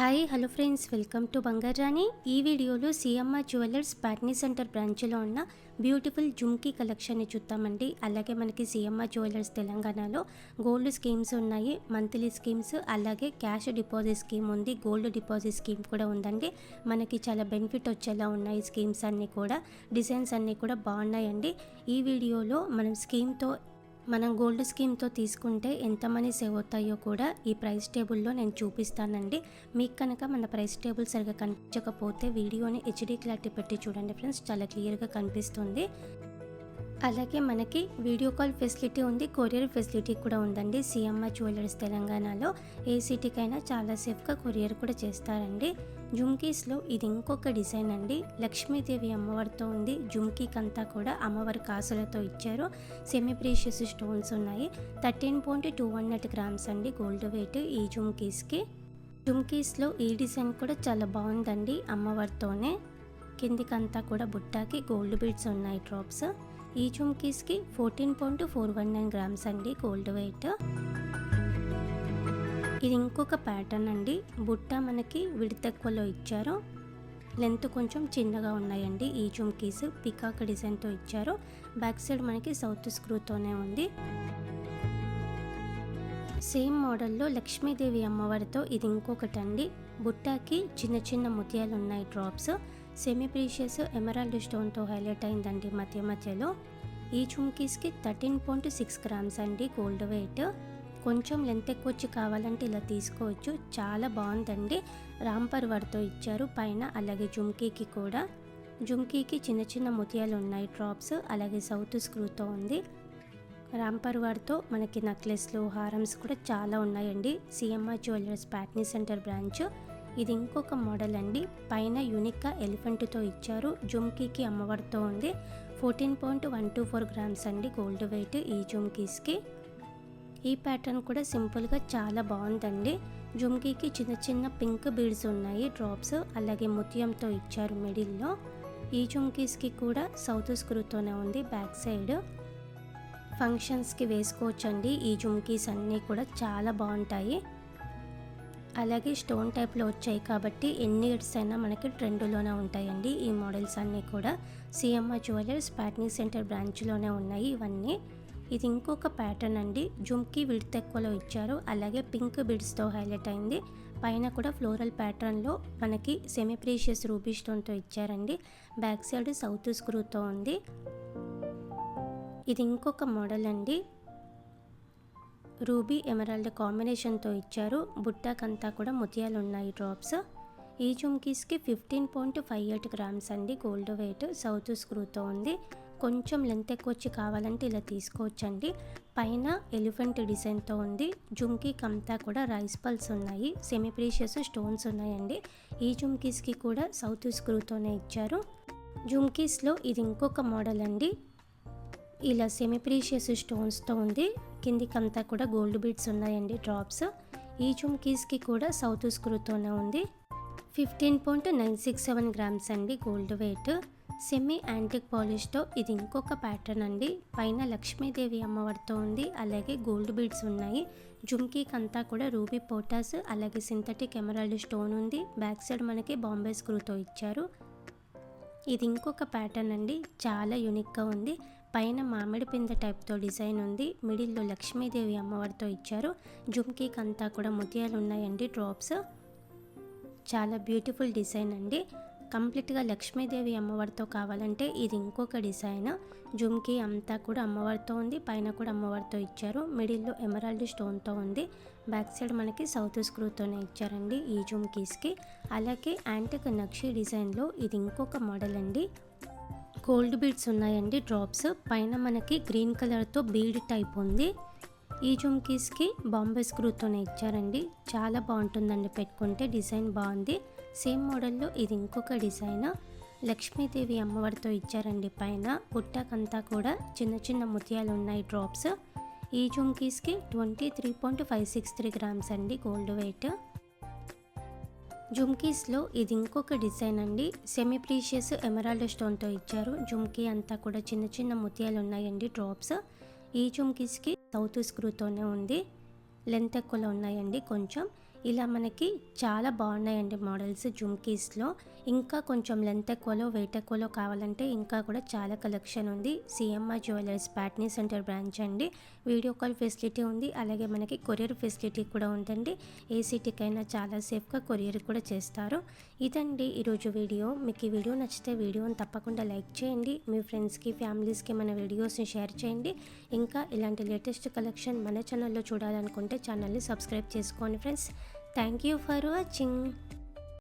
Hi hello friends, welcome to బంగారు రాణి. ఈ వీడియోలో సిఎంఆర్ జ్యువెలర్స్ ప్యాట్నీ సెంటర్ బ్రాంచ్లో ఉన్న బ్యూటిఫుల్ జుమ్కీ కలెక్షన్ని చూద్దామండి. అలాగే మనకి సిఎంఆర్ జ్యువెలర్స్ తెలంగాణలో గోల్డ్ స్కీమ్స్ ఉన్నాయి, మంత్లీ స్కీమ్స్, అలాగే క్యాష్ డిపాజిట్ స్కీమ్ ఉంది, గోల్డ్ డిపాజిట్ స్కీమ్ కూడా ఉందండి. మనకి చాలా బెనిఫిట్ వచ్చేలా ఉన్నాయి స్కీమ్స్ అన్నీ కూడా. డిజైన్స్ అన్నీ కూడా బాగున్నాయండి. ఈ వీడియోలో మనం గోల్డ్ స్కీమ్తో తీసుకుంటే ఎంత మనీ సేవ్ అవుతాయో కూడా ఈ ప్రైస్ టేబుల్లో నేను చూపిస్తానండి. మీకు కనుక మన ప్రైస్ టేబుల్ సరిగా కనిపించకపోతే వీడియోని హెచ్డీ క్లారిటీ పెట్టి చూడండి ఫ్రెండ్స్, చాలా క్లియర్గా కనిపిస్తుంది. అలాగే మనకి వీడియో కాల్ ఫెసిలిటీ ఉంది, కొరియర్ ఫెసిలిటీ కూడా ఉందండి. సిఎంఆర్ జ్యువెలర్స్ తెలంగాణలో ఏ సిటీకైనా చాలా సేఫ్గా కొరియర్ కూడా చేస్తారండి. జుమ్కీస్లో ఇది ఇంకొక డిజైన్ అండి. లక్ష్మీదేవి అమ్మవారితో ఉంది. జుమ్కీకి అంతా కూడా అమ్మవారి కాసులతో ఇచ్చారు. సెమీ ప్రీషియస్ స్టోన్స్ ఉన్నాయి. 13.218 గ్రామ్స్ అండి గోల్డ్ వెయిట్ ఈ జుమ్కీస్కి. జుమ్కీస్లో ఈ డిజైన్ కూడా చాలా బాగుందండి. అమ్మవారితోనే కిందికంతా కూడా బుట్టాకి గోల్డ్ బీడ్స్ ఉన్నాయి డ్రాప్స్. ఈ జుమ్కీస్కి 14.419 గ్రామ్స్ అండి గోల్డ్ వెయిట్. ఇది ఇంకొక ప్యాటర్న్ అండి. బుట్ట మనకి విడత ఎక్కువలో ఇచ్చారు, లెంత్ కొంచెం చిన్నగా ఉన్నాయండి. ఈ జుమ్కీస్ పికాక్ డిజైన్తో ఇచ్చారు. బ్యాక్ సైడ్ మనకి సౌత్ స్క్రూతోనే ఉంది. సేమ్ మోడల్లో లక్ష్మీదేవి అమ్మవారితో ఇది ఇంకొకటి అండి. బుట్టాకి చిన్న చిన్న ముత్యాలు ఉన్నాయి డ్రాప్స్. సెమీ ప్రీషియస్ ఎమరాల్డ్ స్టోన్తో హైలైట్ అయిందండి మధ్యలో. ఈ జుమ్కీస్కి 13.6 గ్రామ్స్ అండి గోల్డ్ వెయిట్. కొంచెం లెంత్ ఎక్కువ వచ్చి కావాలంటే ఇలా తీసుకోవచ్చు. చాలా బాగుందండి. రాంపర్ వర్తో ఇచ్చారు పైన, అలాగే జుమ్కీకి కూడా. జుమ్కీకి చిన్న చిన్న ముత్యాలు ఉన్నాయి డ్రాప్స్, అలాగే సౌత్ స్క్రూతో ఉంది. రాంపర్ వర్తో మనకి నెక్లెస్లు, హారమ్స్ కూడా చాలా ఉన్నాయండి. CMR jewellers Patny centre branch. ఇది ఇంకొక మోడల్ అండి. పైన యూనిక్గా ఎలిఫెంట్తో ఇచ్చారు. జుమ్కీకి అమ్మవారితో ఉంది. 14.124 గ్రామ్స్ అండి గోల్డ్ వెయిట్ ఈ జుమ్కీస్కి. ఈ ప్యాటర్న్ కూడా సింపుల్గా చాలా బాగుందండి. జుమ్కీకి చిన్న చిన్న పింక్ బీడ్స్ ఉన్నాయి డ్రాప్స్, అలాగే ముత్యంతో ఇచ్చారు మిడిల్లో. ఈ జుమ్కీస్కి కూడా సౌత్ స్క్రూతోనే ఉంది బ్యాక్ సైడ్. ఫంక్షన్స్కి వేసుకోవచ్చండి. ఈ జుమ్కీస్ అన్నీ కూడా చాలా బాగుంటాయి. అలాగే స్టోన్ టైప్లో వచ్చాయి కాబట్టి ఎన్ని ఇయర్స్ అయినా మనకి ట్రెండ్లోనే ఉంటాయండి ఈ మోడల్స్ అన్నీ కూడా. సిఎంఆర్ జ్యువెలర్స్ ప్యాట్నీ సెంటర్ బ్రాంచ్లోనే ఉన్నాయి ఇవన్నీ. ఇది ఇంకొక ప్యాటర్న్ అండి. జుమ్కీ విడత ఎక్కువలో ఇచ్చారు, అలాగే పింక్ బిడ్స్తో హైలైట్ అయింది. పైన కూడా ఫ్లోరల్ ప్యాటర్న్లో మనకి సెమీ ప్రీషియస్ రూబీ స్టోన్తో ఇచ్చారండి. బ్యాక్ సైడ్ సౌత్ స్క్రూతో ఉంది. ఇది ఇంకొక మోడల్ అండి. రూబీ ఎమరాల్డ్ కాంబినేషన్తో ఇచ్చారు. బుట్టాకంతా కూడా ముత్యాలు ఉన్నాయి డ్రాప్స్. ఈ జుమ్కీస్కి 15.58 గ్రామ్స్ అండి గోల్డ్ వెయిట్. సౌత్ స్క్రూతో ఉంది. కొంచెం లెంత్ ఎక్కువ వచ్చి కావాలంటే ఇలా తీసుకోవచ్చండి. పైన ఎలిఫెంట్ డిజైన్తో ఉంది. జుమ్కీకి అంతా కూడా రైస్ పల్స్ ఉన్నాయి. సెమీ ప్రీషియస్ స్టోన్స్ ఉన్నాయండి. ఈ జుమ్కీస్కి కూడా సౌత్ స్క్రూతోనే ఇచ్చారు. జుమ్కీస్లో ఇది ఇంకొక మోడల్ అండి. ఇలా సెమీ ప్రీషియస్ స్టోన్స్తో ఉంది. కిందికంతా కూడా గోల్డ్ బీడ్స్ ఉన్నాయండి డ్రాప్స్. ఈ జుమ్కీస్కి కూడా సౌత్ స్క్రూతోనే ఉంది. 15.967 గ్రామ్స్ అండి గోల్డ్ వెయిట్. సెమీ యాంటిక్ పాలిష్తో ఇది ఇంకొక ప్యాటర్న్ అండి. పైన లక్ష్మీదేవి అమ్మవారితో ఉంది, అలాగే గోల్డ్ బీడ్స్ ఉన్నాయి. జుమ్కీకి అంతా కూడా రూబీ పోటాస్, అలాగే సింథటిక్ ఎమరాల్డ్ స్టోన్ ఉంది. బ్యాక్ సైడ్ మనకి బాంబే స్క్రూతో ఇచ్చారు. ఇది ఇంకొక ప్యాటర్న్ అండి. చాలా యూనిక్గా ఉంది. పైన మామిడి పిందె టైప్తో డిజైన్ ఉంది. మిడిల్లో లక్ష్మీదేవి అమ్మవారితో ఇచ్చారు. జుమ్కీకి అంతా కూడా ముత్యాలు ఉన్నాయండి డ్రాప్స్. చాలా బ్యూటిఫుల్ డిజైన్ అండి. కంప్లీట్గా లక్ష్మీదేవి అమ్మవారితో కావాలంటే ఇది ఇంకొక డిజైన్. జుమ్కీ అంతా కూడా అమ్మవారితో ఉంది, పైన కూడా అమ్మవారితో ఇచ్చారు. మిడిల్లో ఎమరాల్డ్ స్టోన్తో ఉంది. బ్యాక్ సైడ్ మనకి సౌత్ స్క్రూతోనే ఇచ్చారండి ఈ జుమ్కీస్కి. అలాగే యాంటిక్ నక్షి డిజైన్లో ఇది ఇంకొక మోడల్ అండి. గోల్డ్ బీడ్స్ ఉన్నాయండి డ్రాప్స్. పైన మనకి గ్రీన్ కలర్తో బీడ్ టైప్ ఉంది. ఈ జుమ్కీస్కి బాంబే స్క్రూతోనే ఇచ్చారండి. చాలా బాగుంటుందండి పెట్టుకుంటే, డిజైన్ బాగుంది. సేమ్ మోడల్లో ఇది ఇంకొక డిజైన్. లక్ష్మీదేవి అమ్మవారితో ఇచ్చారండి పైన. బుట్టకంతా కూడా చిన్న చిన్న ముత్యాలు ఉన్నాయి డ్రాప్స్. ఈ జుమ్కీస్కి 23.563 గ్రామ్స్ అండి గోల్డ్ వెయిట్. జుమ్కీస్లో ఇది ఇంకొక డిజైన్ అండి. సెమీ ప్రీషియస్ ఎమరాల్డ్ స్టోన్తో ఇచ్చారు. జుమ్కీ అంతా కూడా చిన్న చిన్న ముత్యాలు ఉన్నాయండి డ్రాప్స్. ఈ జుమ్కీస్కి సౌత్ స్క్రూతోనే ఉంది. లెంత్ ఎక్కువలో ఉన్నాయండి కొంచెం. ఇలా మనకి చాలా బాగున్నాయండి మోడల్స్ జుమ్కీస్లో. ఇంకా కొంచెం లెంత్ ఎక్కువలో వెయిట్ ఎక్కువలో కావాలంటే ఇంకా కూడా చాలా కలెక్షన్ ఉంది. CMR jewellers Patny centre branch అండి. వీడియో కాల్ ఫెసిలిటీ ఉంది, అలాగే మనకి కొరియర్ ఫెసిలిటీ కూడా ఉందండి. ఏ సిటీకైనా చాలా సేఫ్గా కొరియర్ కూడా చేస్తారు. ఇదండి ఈరోజు వీడియో. మీకు ఈ వీడియో నచ్చితే వీడియోని తప్పకుండా లైక్ చేయండి. మీ ఫ్రెండ్స్కి ఫ్యామిలీస్కి మన వీడియోస్ని షేర్ చేయండి. ఇంకా ఇలాంటి లేటెస్ట్ కలెక్షన్ మన ఛానల్లో చూడాలనుకుంటే ఛానల్ని సబ్స్క్రైబ్ చేసుకోండి friends. Thank you for watching.